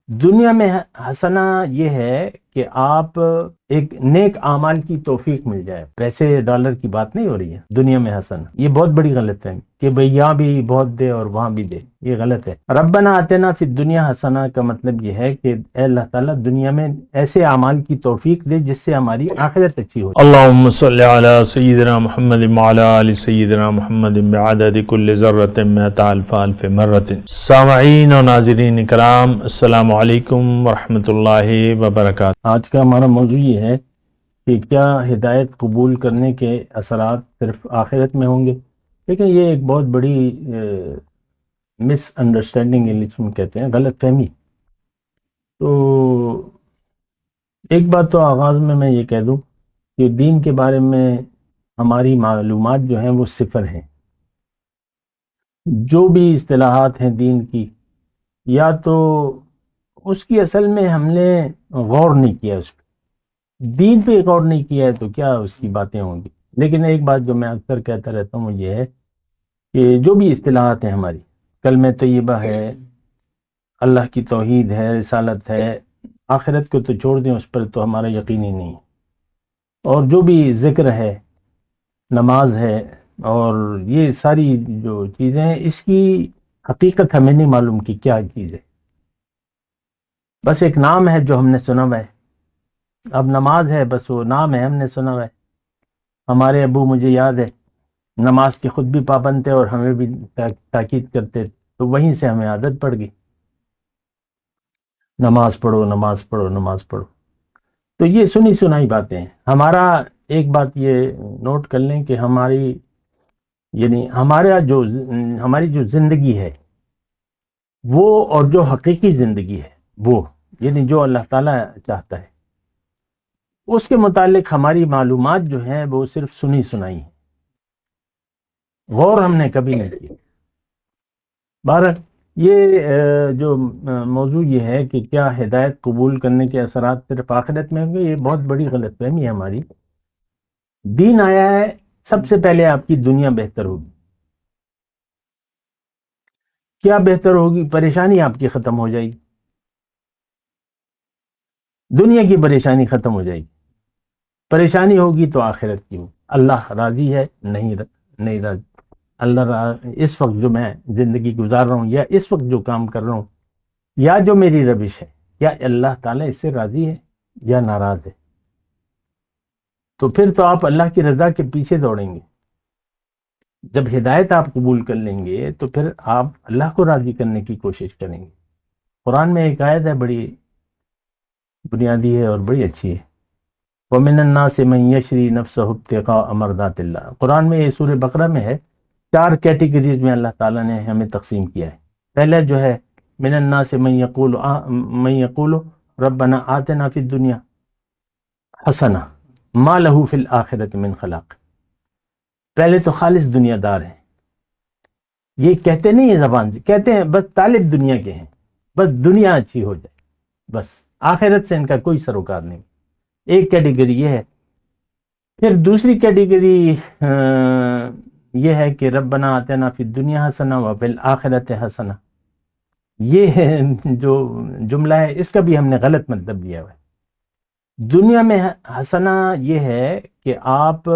دنیا میں حسنہ یہ ہے کہ آپ ایک نیک اعمال کی توفیق مل جائے، پیسے ڈالر کی بات نہیں ہو رہی ہے دنیا میں حسنہ۔ یہ بہت بڑی غلط ہے کہ بھئی یہاں بھی بہت دے اور وہاں بھی دے، یہ غلط ہے۔ ربنا آتنا فی الدنیا حسنہ کا مطلب یہ ہے کہ اے اللہ تعالیٰ دنیا میں ایسے اعمال کی توفیق دے جس سے ہماری آخرت اچھی ہو۔ اللہم صلی علی سیدنا محمد وعلی آل سیدنا محمد بعدد کل ذرۃ مئۃ الف الف مرۃ۔ سامعین و ناظرین کرام، السلام علیکم ورحمۃ اللہ وبرکاتہ۔ آج کا ہمارا موضوع یہ ہے کہ کیا ہدایت قبول کرنے کے اثرات صرف آخرت میں ہوں گے؟ لیکن یہ ایک بہت بڑی مس انڈرسٹینڈنگ انگلش میں کہتے ہیں، غلط فہمی۔ تو ایک بات تو آغاز میں یہ کہہ دوں کہ دین کے بارے میں ہماری معلومات جو ہیں وہ صفر ہیں۔ جو بھی اصطلاحات ہیں دین کی، یا تو اس کی اصل میں ہم نے غور نہیں کیا، اس پہ دین پہ غور نہیں کیا ہے تو کیا اس کی باتیں ہوں گی۔ لیکن ایک بات جو میں اکثر کہتا رہتا ہوں وہ یہ ہے کہ جو بھی اصطلاحات ہیں ہماری، کلمہ طیبہ ہے، اللہ کی توحید ہے، رسالت ہے، آخرت کو تو چھوڑ دیں، اس پر تو ہمارا یقین ہی نہیں ہے۔ اور جو بھی ذکر ہے، نماز ہے، اور یہ ساری جو چیزیں ہیں، اس کی حقیقت ہمیں نہیں معلوم کہ کیا چیز ہے، بس ایک نام ہے جو ہم نے سنا ہوا ہے۔ اب نماز ہے، بس وہ نام ہے، ہم نے سنا ہوا ہے۔ ہمارے ابو، مجھے یاد ہے، نماز کے خود بھی پابند تھے اور ہمیں بھی تاکید کرتے، تو وہیں سے ہمیں عادت پڑ گئی، نماز پڑھو نماز پڑھو نماز پڑھو۔ تو یہ سنی سنائی باتیں ہیں۔ ہمارا ایک بات یہ نوٹ کر لیں کہ ہماری ہماری جو زندگی ہے وہ، اور جو حقیقی زندگی ہے وہ، یعنی جو اللہ تعالیٰ چاہتا ہے، اس کے متعلق ہماری معلومات جو ہیں وہ صرف سنی سنائی ہیں، غور ہم نے کبھی نہیں کیا۔ بہرحال یہ جو موضوع یہ ہے کہ کیا ہدایت قبول کرنے کے اثرات صرف آخرت میں ہوں گے، یہ بہت بڑی غلط فہمی ہے ہماری۔ دین آیا ہے، سب سے پہلے آپ کی دنیا بہتر ہوگی۔ کیا بہتر ہوگی؟ پریشانی آپ کی ختم ہو جائے گی، دنیا کی پریشانی ختم ہو جائے گی۔ پریشانی ہوگی تو آخرت کی ہوگی۔ اللہ راضی ہے؟ نہیں راضی۔ اس وقت جو میں زندگی گزار رہا ہوں، یا اس وقت جو کام کر رہا ہوں، یا جو میری روش ہے، کیا اللہ تعالیٰ اس سے راضی ہے یا ناراض ہے؟ تو پھر تو آپ اللہ کی رضا کے پیچھے دوڑیں گے۔ جب ہدایت آپ قبول کر لیں گے تو پھر آپ اللہ کو راضی کرنے کی کوشش کریں گے۔ قرآن میں ایک آیت ہے، بڑی بنیادی ہے اور بڑی اچھی ہے، وَمِنَ النَّاسِ مَن يَشْرِي نَفْسَهُ ابْتِغَاءَ مَرْضَاتِ اللَّهِ۔ قرآن میں یہ سورہ بقرہ میں ہے، 4 کیٹیگریز میں اللہ تعالیٰ نے ہمیں تقسیم کیا ہے۔ پہلے جو ہے من الناس من یقول ربنا آتنا فی الدنیا حسنہ ما لہ فی الآخرۃ من خلاق۔ پہلے تو خالص دنیا دار ہیں، یہ کہتے نہیں ہیں زبان سے، کہتے ہیں بس طالب دنیا کے ہیں، بس دنیا اچھی ہو جائے، بس آخرت سے ان کا کوئی سروکار نہیں۔ ایک کیٹیگری یہ ہے۔ پھر دوسری کیٹیگری یہ ہے کہ ربنا آتنا فی الدنیا حسنہ وفی الآخرۃ حسنہ۔ یہ جو جملہ ہے اس کا بھی ہم نے غلط مطلب لیا ہوا ہے۔ دنیا میں حسنہ یہ ہے کہ آپ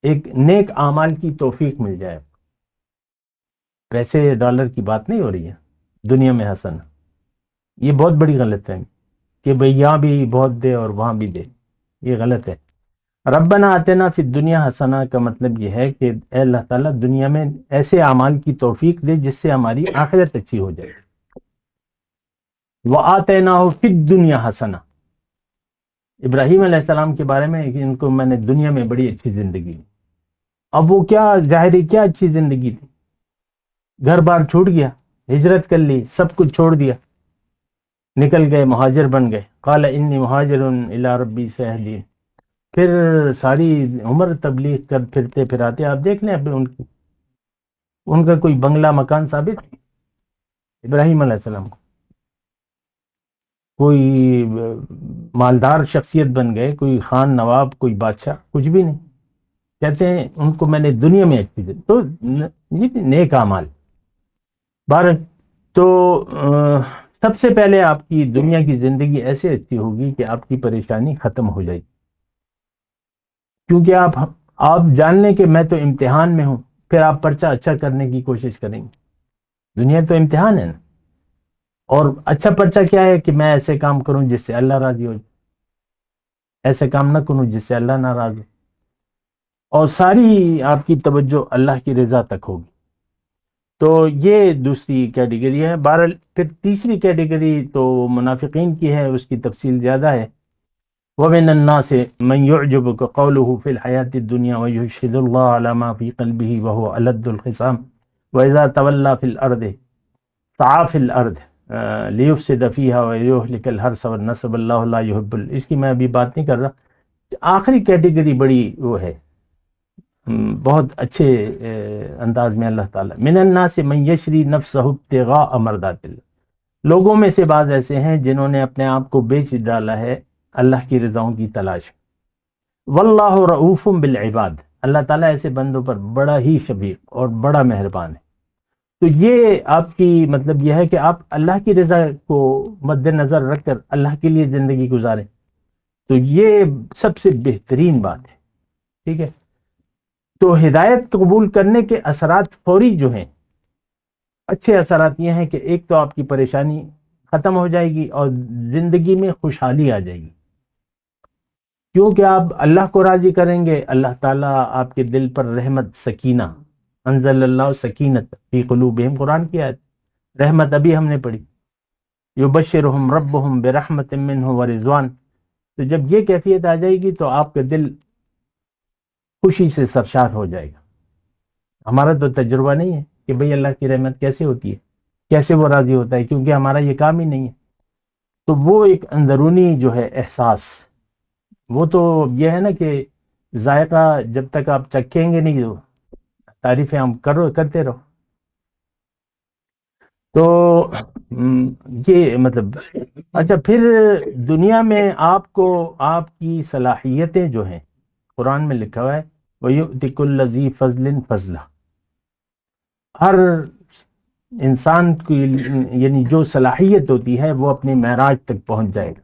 ایک نیک اعمال کی توفیق مل جائے، پیسے ڈالر کی بات نہیں ہو رہی ہے دنیا میں حسنہ۔ یہ بہت بڑی غلط ہے کہ بھئی یہاں بھی بہت دے اور وہاں بھی دے، یہ غلط ہے۔ ربنا آتنا فی الدنیا حسنہ کا مطلب یہ ہے کہ اے اللہ تعالیٰ دنیا میں ایسے اعمال کی توفیق دے جس سے ہماری آخرت اچھی ہو جائے۔ وَآتَيْنَاهُ فِي الدُّنْيَا حسنہ۔ ابراہیم علیہ السلام کے بارے میں کہ ان کو میں نے دنیا میں بڑی اچھی زندگی دی۔ اب وہ کیا ظاہری کیا اچھی زندگی تھی؟ گھر بار چھوٹ گیا، ہجرت کر لی، سب کچھ چھوڑ دیا، نکل گئے، مہاجر بن گئے۔ قال انی مہاجر الی ربی سیہدین۔ پھر ساری عمر تبلیغ کر پھرتے پھراتے، آپ دیکھ لیں اب ان کا کوئی بنگلہ مکان ثابت ابراہیم علیہ السلام کو؟ کوئی مالدار شخصیت بن گئے، کوئی خان نواب، کوئی بادشاہ، کچھ بھی نہیں۔ کہتے ہیں ان کو میں نے دنیا میں اچھی دی، تو یہ نیک اعمال۔ بہرحال تو سب سے پہلے آپ کی دنیا کی زندگی ایسے اچھی ہوگی کہ آپ کی پریشانی ختم ہو جائے گی، کیونکہ آپ جان لیں کہ میں تو امتحان میں ہوں، پھر آپ پرچہ اچھا کرنے کی کوشش کریں گے۔ دنیا تو امتحان ہے نا، اور اچھا پرچہ کیا ہے کہ میں ایسے کام کروں جس سے اللہ راضی ہو جائے، ایسے کام نہ کروں جس سے اللہ ناراض ہو، اور ساری آپ کی توجہ اللہ کی رضا تک ہوگی۔ تو یہ دوسری کیٹیگری ہے۔ بہرحال پھر تیسری کیٹیگری تو منافقین کی ہے، اس کی تفصیل زیادہ ہے۔ وَمِنَ النَّاسِ مَن يُعْجِبُكَ قَوْلُهُ فِي الْحَيَاةِ الدُّنْيَا وَيُشْهِدُ اللَّهَ عَلَى مَا فِي قَلْبِهِ وَهُوَ أَلَدُّ الْخِصَامِ وَإِذَا تَوَلَّى فِي الْأَرْضِ سَعَىٰ فِي الْأَرْضِ لِيُفْسِدَ فِيهَا وَيُهْلِكَ الْحَرْثَ وَالنَّسْلَ وَاللَّهُ لَا يُحِبُّ اس کی میں ابھی بات نہیں کر رہا۔ آخری کیٹیگری بڑی وہ ہے، بہت اچھے انداز میں اللہ تعالیٰ من الناس من یشری نفسہ ابتغاء مرضات اللہ، لوگوں میں سے بعض ایسے ہیں جنہوں نے اپنے آپ کو بیچ ڈالا ہے اللہ کی رضاؤں کی تلاش۔ واللہ رؤوف بالعباد، اللہ تعالیٰ ایسے بندوں پر بڑا ہی شفیق اور بڑا مہربان ہے۔ تو یہ آپ کی مطلب یہ ہے کہ آپ اللہ کی رضا کو مد نظر رکھ کر اللہ کے لیے زندگی گزاریں، تو یہ سب سے بہترین بات ہے، ٹھیک ہے۔ تو ہدایت قبول کرنے کے اثرات فوری جو ہیں، اچھے اثرات یہ ہیں کہ ایک تو آپ کی پریشانی ختم ہو جائے گی اور زندگی میں خوشحالی آ جائے گی، کیونکہ آپ اللہ کو راضی کریں گے، اللہ تعالیٰ آپ کے دل پر رحمت سکینہ، انزل اللہ سکینت فی قلوبہم، قرآن کی آیت، رحمت ابھی ہم نے پڑھی، یبشرہم ربہم برحمت منہ ورضوان۔ تو جب یہ کیفیت آ جائے گی تو آپ کا دل خوشی سے سرشار ہو جائے گا۔ ہمارا تو تجربہ نہیں ہے کہ بھئی اللہ کی رحمت کیسے ہوتی ہے، کیسے وہ راضی ہوتا ہے، کیونکہ ہمارا یہ کام ہی نہیں ہے۔ تو وہ ایک اندرونی جو ہے احساس، وہ تو یہ ہے نا کہ ذائقہ جب تک آپ چکھیں گے نہیں، تعریفیں ہم کرتے رہو۔ تو یہ مطلب اچھا، پھر دنیا میں آپ کو آپ کی صلاحیتیں جو ہیں، قرآن میں لکھا ہوا ہے وَيُؤْتِ كُلَّ ذِي فَضْلٍ فَضْلَهُ، ہر انسان کی یعنی جو صلاحیت ہوتی ہے وہ اپنے معراج تک پہنچ جائے گا۔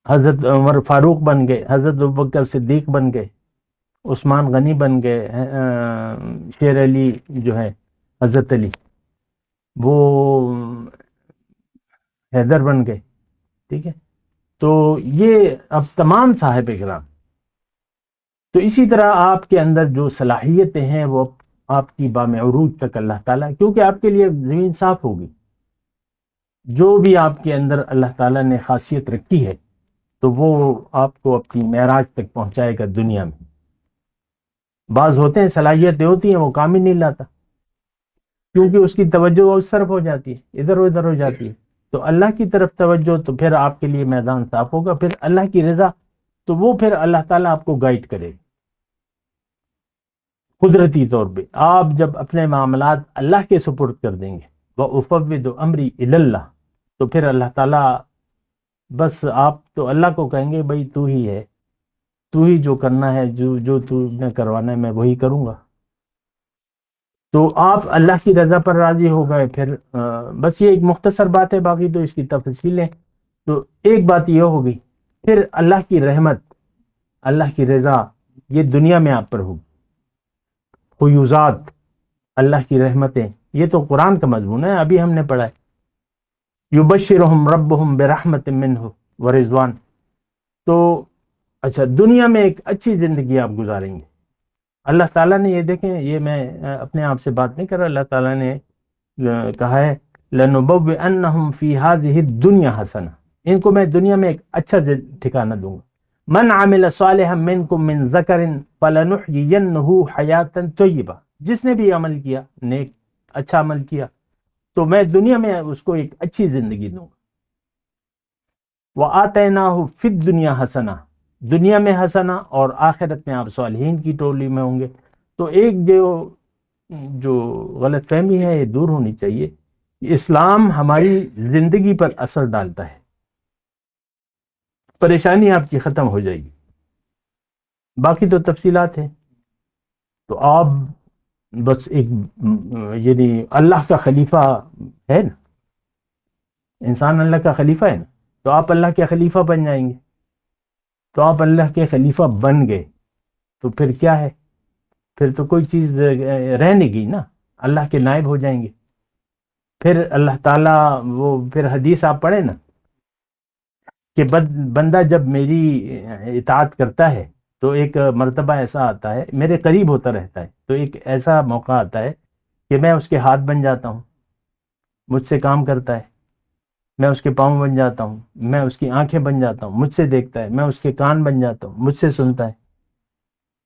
حضرت عمر فاروق بن گئے، حضرت ابوبکر صدیق بن گئے، عثمان غنی بن گئے، شیر علی جو ہے حضرت علی، وہ حیدر بن گئے، ٹھیک ہے۔ تو یہ اب تمام صاحب کرام، تو اسی طرح آپ کے اندر جو صلاحیتیں ہیں وہ آپ کی بام عروج تک اللہ تعالیٰ، کیونکہ آپ کے لیے زمین صاف ہوگی، جو بھی آپ کے اندر اللہ تعالیٰ نے خاصیت رکھی ہے تو وہ آپ کو اپنی معراج تک پہنچائے گا دنیا میں۔ بعض ہوتے ہیں صلاحیتیں ہوتی ہیں وہ کام ہی نہیں لاتا، کیونکہ اس کی توجہ اس طرف ہو جاتی ہے، ادھر ادھر ہو جاتی ہے۔ تو اللہ کی طرف توجہ، تو پھر آپ کے لیے میدان صاف ہوگا، پھر اللہ کی رضا، تو وہ پھر اللہ تعالیٰ آپ کو گائیڈ کرے گا قدرتی طور پہ۔ آپ جب اپنے معاملات اللہ کے سپرد کر دیں گے، وَأُفَوِّضُ أَمْرِي إِلَى اللَّهِ، تو پھر اللہ تعالیٰ بس آپ تو اللہ کو کہیں گے بھائی تو ہی ہے، تو ہی جو کرنا ہے، جو تو نے کروانا ہے میں وہی کروں گا۔ تو آپ اللہ کی رضا پر راضی ہو گئے، پھر بس یہ ایک مختصر بات ہے، باقی تو اس کی تفصیلیں۔ تو ایک بات یہ ہوگی، پھر اللہ کی رحمت، اللہ کی رضا یہ دنیا میں آپ پر ہوگی، فیوزات، اللہ کی رحمتیں، یہ تو قرآن کا مضمون ہے، ابھی ہم نے پڑھا ہے یبشرہم ربہم برحمت منہ ورضوان۔ تو اچھا، دنیا میں ایک اچھی زندگی آپ گزاریں گے۔ اللہ تعالیٰ نے یہ دیکھیں، یہ میں اپنے آپ سے بات نہیں کر رہا، اللہ تعالیٰ نے کہا ہے لَنُبَوِّئَنَّهُمْ فِي هَذِهِ الدُّنْيَا حَسَنَةً، ان کو میں دنیا میں ایک اچھا ٹھکانہ دوں گا۔ مَنْ عَمِلَ صَالِحًا مِّنْكُم مِّن ذَكَرٍ فَلَنُحْيِيَنَّهُ حَيَاةً طَيِّبَةً، جس نے بھی عمل کیا، نیک اچھا عمل کیا، تو میں دنیا میں اس کو ایک اچھی زندگی دوں گا۔ وَآتَيْنَاهُ فِي الدُّنْيَا حَسَنَةً، دنیا میں حسنہ، اور آخرت میں آپ صالحین کی ٹولی میں ہوں گے۔ تو ایک جو غلط فہمی ہے یہ دور ہونی چاہیے، اسلام ہماری زندگی پر اثر ڈالتا ہے، پریشانی آپ کی ختم ہو جائے گی، باقی تو تفصیلات ہیں۔ تو آپ بس ایک یعنی اللہ کا خلیفہ ہے نا، انسان اللہ کا خلیفہ ہے نا، تو آپ اللہ کے خلیفہ بن جائیں گے. تو آپ اللہ کے خلیفہ بن گئے تو پھر کیا ہے، پھر تو کوئی چیز رہنے گی نا، اللہ کے نائب ہو جائیں گے. پھر اللہ تعالیٰ وہ پھر حدیث آپ پڑھیں نا کہ بندہ جب میری اطاعت کرتا ہے تو ایک مرتبہ ایسا آتا ہے، میرے قریب ہوتا رہتا ہے، تو ایک ایسا موقع آتا ہے کہ میں اس کے ہاتھ بن جاتا ہوں، مجھ سے کام کرتا ہے، میں اس کے پاؤں بن جاتا ہوں، میں اس کی آنکھیں بن جاتا ہوں، مجھ سے دیکھتا ہے، میں اس کے کان بن جاتا ہوں، مجھ سے سنتا ہے.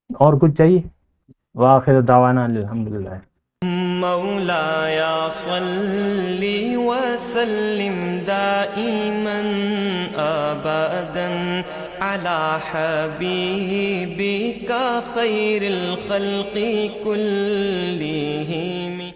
اور کچھ چاہیے؟ وآخر دعوانا الحمدللہ. مولاي صل وسلم دائما ابدا على حبيبك خير الخلق كلهم